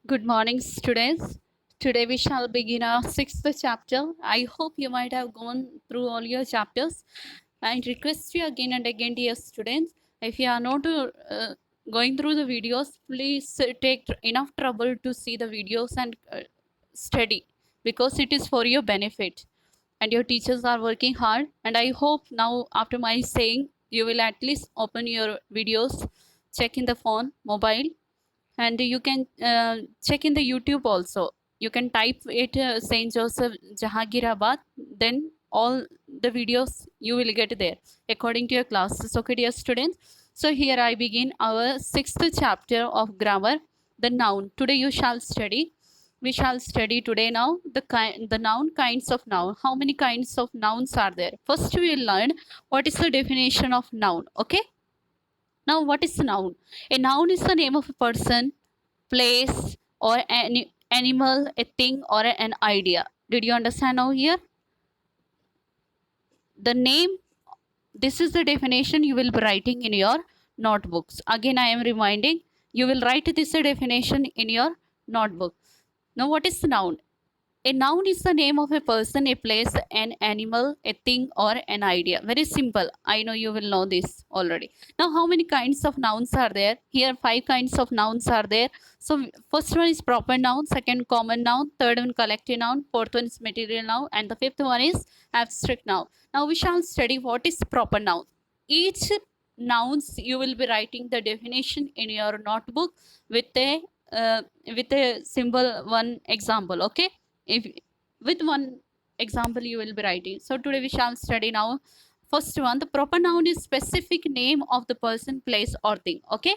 Good morning, students. Today we shall begin our sixth chapter. I hope you might have gone through all your chapters. I request you again and again, dear students, if you are not going through the videos, please take enough trouble to see the videos and study because it is for your benefit. And your teachers are working hard. And I hope now, after my saying, you will at least open your videos, check in the phone, mobile, and you can check in the YouTube also. You can type it Saint Joseph Jahangirabad, then all the videos you will get there according to your classes. Okay, dear students, so here I begin our sixth chapter of grammar, the noun. Today you shall study, we shall study today now the noun kinds of noun. How many kinds of nouns are there? First we will learn what is the definition of noun. Okay, now, what is a noun? A noun is the name of a person, place, or an animal, a thing, or an idea. Did you understand now here? The name, this is the definition you will be writing in your notebooks. Again, I am reminding, you will write this definition in your notebook. Now, what is noun? A noun is the name of a person, a place, an animal, a thing, or an idea. Very simple. I know you will know this already. Now, how many kinds of nouns are there? Here, five kinds of nouns are there. So, first one is proper noun, second common noun, third one collective noun, fourth one is material noun, and the fifth one is abstract noun. Now, we shall study what is proper noun. Each nouns you will be writing the definition in your notebook with a symbol, one example. Okay, if with one example you will be writing. So today we shall study now first one. The proper noun is specific name of the person, place, or thing. Okay,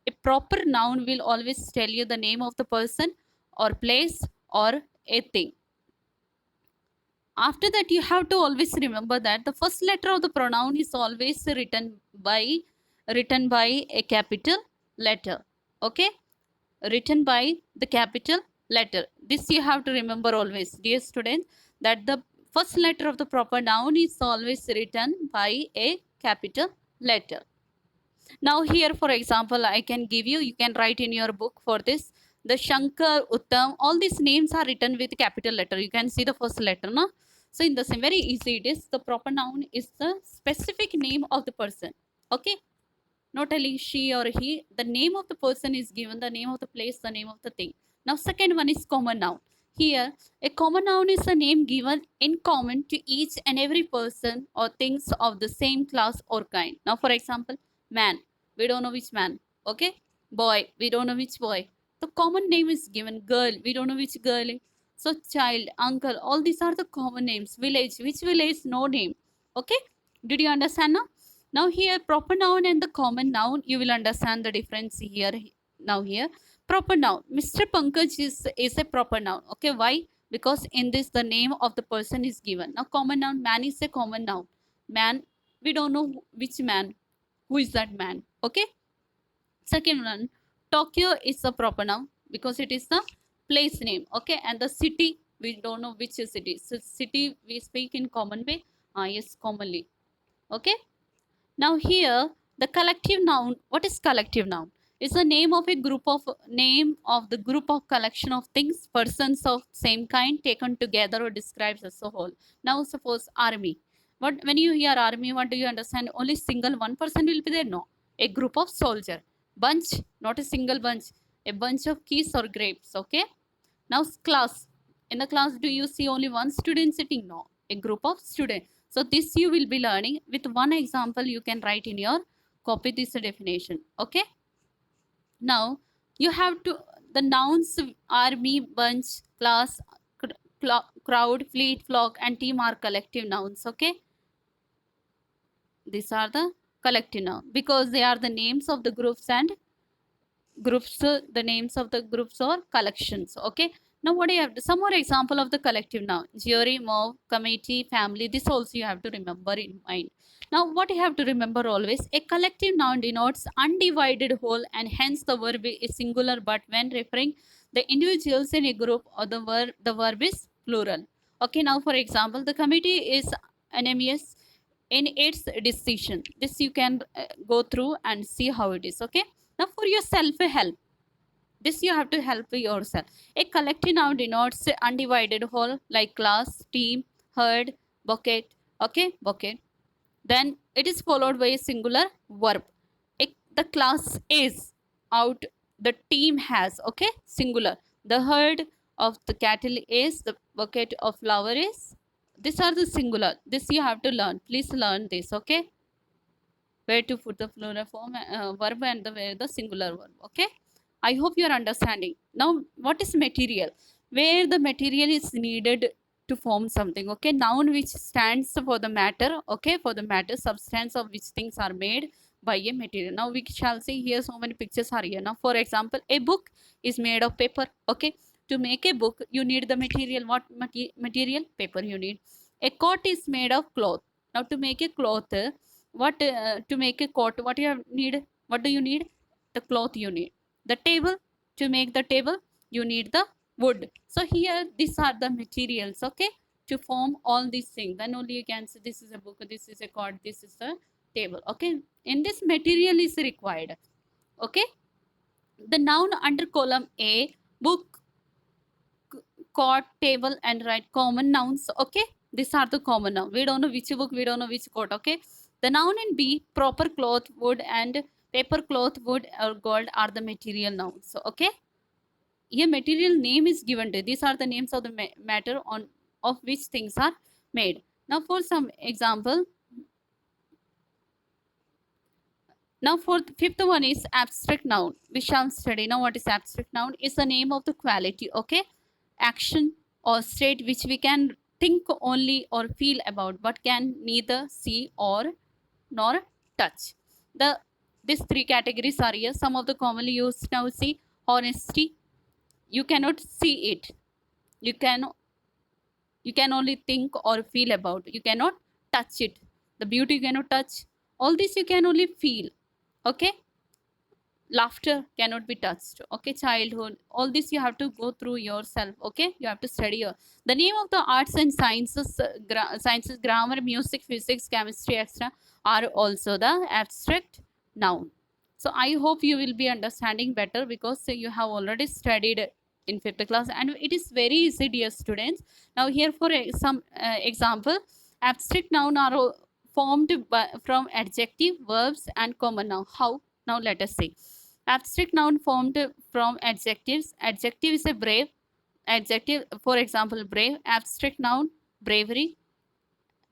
a proper noun will always tell you the name of the person or place or a thing. After that, you have to always remember that the first letter of the pronoun is always written by a capital letter. Okay, written by the capital letter. This you have to remember always, dear students, that the first letter of the proper noun is always written by a capital letter. Now here, for example, I can give you, you can write in your book for this, the Shankar, Uttam, all these names are written with capital letter. You can see the first letter, no? So in the same, very easy it is. The proper noun is the specific name of the person. Okay, not only she or he, the name of the person is given, the name of the place, the name of the thing. Now second one is common noun. Here, a common noun is a name given in common to each and every person or things of the same class or kind. Now for example, man, we don't know which man. Okay, boy, we don't know which boy. The common name is given. Girl, we don't know which girl. So child, uncle, all these are the common names. Village, which village, no name. Okay, did you understand now? Now here, proper noun and the common noun, you will understand the difference here. Now here, proper noun. Mr. Pankaj is a proper noun. Okay, why? Because in this the name of the person is given. Now common noun, man is a common noun. Man, we don't know which man. Who is that man? Okay. Second one, Tokyo is a proper noun because it is the place name. Okay, and the city, we don't know which city. So city we speak in common way. Yes, commonly. Okay. Now here, the collective noun. What is collective noun? It's the name of the group of collection of things, persons of same kind taken together or describes as a whole. Now suppose army. What, when you hear army, what do you understand? Only single one person will be there? No. A group of soldier. Bunch, not a single bunch. A bunch of keys or grapes. Okay. Now class. In the class, do you see only one student sitting? No, a group of students. So this you will be learning with one example. You can write in your copy this definition. Okay. Now you have to, the nouns army, bunch, class, crowd, fleet, flock, and team are collective nouns. Okay. These are the collective nouns because they are the names of the groups, and groups, the names of the groups or collections. Okay, now what do you have to, some more example of the collective noun: jury, mob, committee, family. This also you have to remember in mind. Now what you have to remember always, a collective noun denotes undivided whole, and hence the verb is singular, but when referring the individuals in a group, or the verb is plural. Okay, now for example, the committee is unanimous in its decision. This you can go through and see how it is. Okay, now for your self help, This you have to help yourself. A collective noun denotes undivided whole like class, team, herd, bucket. Okay, bucket. Then it is followed by a singular verb. The class is out, the team has, okay, singular. The herd of the cattle is, the bucket of flour is. These are the singular. This you have to learn. Please learn this, okay? Where to put the plural form verb and where the singular verb, okay? I hope you are understanding. Now what is material? Where the material is needed to form something, okay? Noun which stands for the matter, okay, for the matter, substance of which things are made by a material. Now we shall see here so many pictures are here. Now for example, a book is made of paper, okay? To make a book you need the material. What material? Paper you need. A coat is made of cloth. Now to make a cloth, what to make a coat, what you have need? What do you need? The cloth you need. The table, to make the table you need the wood. So here these are the materials, okay, to form all these things. Then only you can say this is a book, this is a coat, this is a table, okay? In this material is required, okay? The noun under column A, book, court, table, and right, common nouns, okay? These are the common noun. We don't know which book, we don't know which court, okay? The noun in B, proper cloth, wood, and paper, cloth, wood, or gold are the material nouns. So, okay? Here material name is given to. These are the names of the matter on of which things are made. Now for some example, now for the fifth one is abstract noun. We shall study now what is abstract noun. Is the name of the quality, okay, action or state which we can think only or feel about but can neither see or nor touch. The these three categories are here. Some of the commonly used now. See, honesty, you cannot see it, you can only think or feel about, you cannot touch it. The beauty you cannot touch, all this you can only feel, okay? Laughter cannot be touched, okay? Childhood, all this you have to go through yourself, okay? You have to study the name of the arts and sciences, sciences, grammar, music, physics, chemistry, etc., are also the abstract noun. So I hope you will be understanding better because you have already studied in fifth class and it is very easy, dear students. Now here for some example, abstract noun are formed from adjective, verbs, and common noun. How? Now let us see. Abstract noun formed from adjectives. Adjective is a brave. Adjective, for example, brave. Abstract noun, bravery.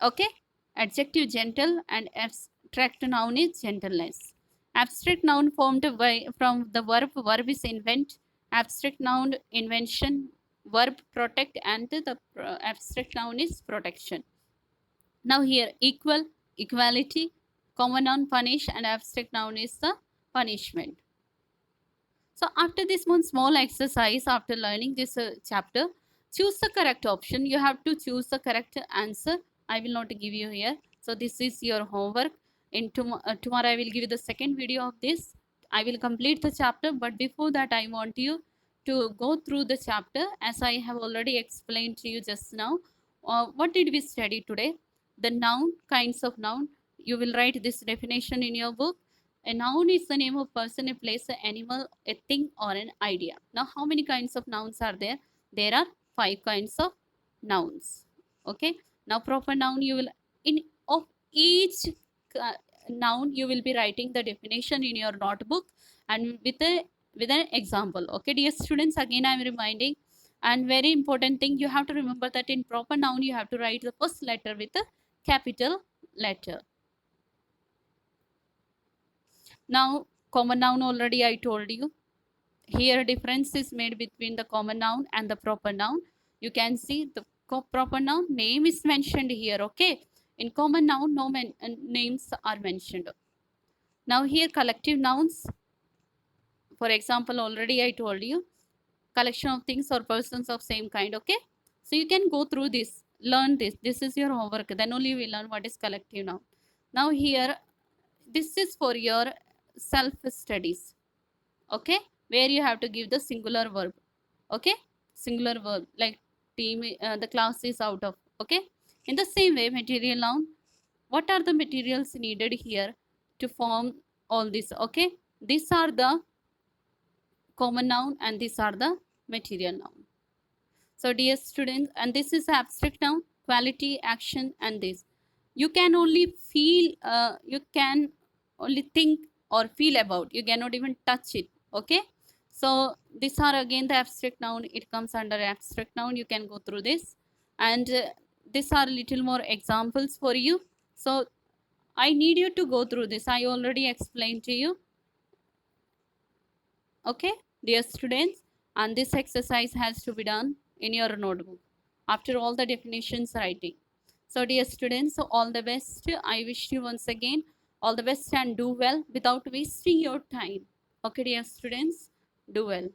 Okay. Adjective, gentle, and abstract noun is gentleness. Abstract noun formed by from the verb. Verb is invent. Abstract noun, invention. Verb, protect, and the abstract noun is protection. Now here equal, equality, common noun, punish, and abstract noun is the punishment. So after this one small exercise, after learning this chapter, choose the correct option. You have to choose the correct answer. I will not give you here. So this is your homework. In tomorrow I will give you the second video of this. I will complete the chapter, but before that I want you to go through the chapter as I have already explained to you just now. What did we study today? The noun, kinds of noun. You will write this definition in your book. A noun is the name of person, a place, an animal, a thing, or an idea. Now, how many kinds of nouns are there? There are 5 kinds of nouns. Okay. Now, proper noun, you will in of each uh, noun you will be writing the definition in your notebook and with an example. Okay, dear students. Again, I am reminding, and very important thing, you have to remember that in proper noun you have to write the first letter with a capital letter. Now, common noun already I told you. Here difference is made between the common noun and the proper noun. You can see the proper noun name is mentioned here, okay? In common noun, no names are mentioned. Now here collective nouns, for example, already I told you, collection of things or persons of same kind, okay? So you can go through this, learn this. This is your homework. Then only you will learn what is collective noun. Now here, this is for your self studies, okay, where you have to give the singular verb, okay, singular verb like team, the class is out of, okay. In the same way, material noun, what are the materials needed here to form all this, okay? These are the common noun and these are the material noun. So dear students, and this is abstract noun, quality, action, and this. You can only feel, you can only think or feel about. You cannot even touch it. Okay. So these are again the abstract noun. It comes under abstract noun. You can go through this, and these are little more examples for you. So I need you to go through this. I already explained to you. Okay, dear students, and this exercise has to be done in your notebook after all the definitions writing. So dear students, so all the best. I wish you once again all the best and do well without wasting your time. Okay, dear students, do well.